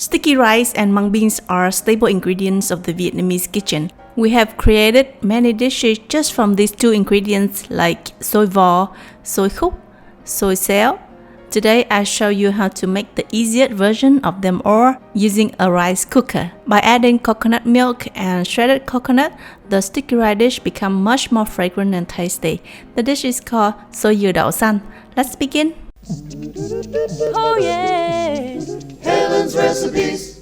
Sticky rice and mung beans are staple ingredients of the Vietnamese kitchen. We have created many dishes just from these two ingredients like xôi vò, xôi khúc, xôi xéo. Today I show you how to make the easiest version of them all using a rice cooker. By adding coconut milk and shredded coconut, the sticky rice dish becomes much more fragrant and tasty. The dish is called Xôi Dừa Đậu Xanh. Let's begin. Oh yeah! Helen's recipes.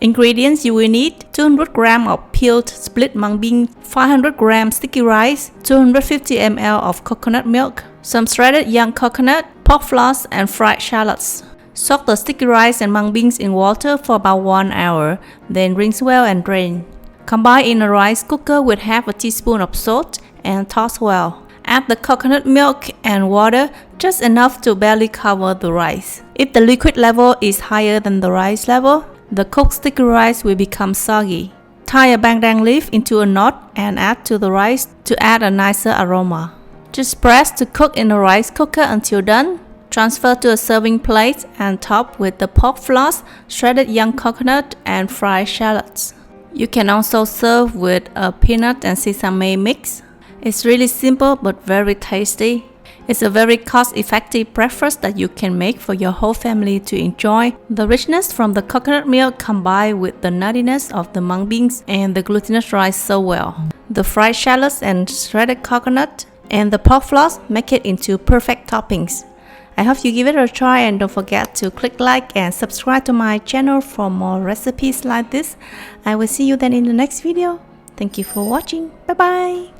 Ingredients you will need: 200 grams of peeled split mung bean, 500 grams sticky rice, 250 ml of coconut milk, some shredded young coconut, pork floss, and fried shallots. Soak the sticky rice and mung beans in water for about 1 hour, then rinse well and drain. Combine in a rice cooker with half a teaspoon of salt and toss well. Add the coconut milk and water, just enough to barely cover the rice. If the liquid level is higher than the rice level, the cooked sticky rice will become soggy. Tie a bang dang leaf into a knot and add to the rice to add a nicer aroma. Just press to cook in a rice cooker until done. Transfer to a serving plate and top with the pork floss, shredded young coconut, and fried shallots. You can also serve with a peanut and sesame mix. It's really simple but very tasty. It's a very cost-effective breakfast that you can make for your whole family to enjoy. The richness from the coconut milk combined with the nuttiness of the mung beans and the glutinous rice so well. The fried shallots and shredded coconut and the pork floss make it into perfect toppings. I hope you give it a try and don't forget to click like and subscribe to my channel for more recipes like this. I will see you then in the next video. Thank you for watching. Bye bye.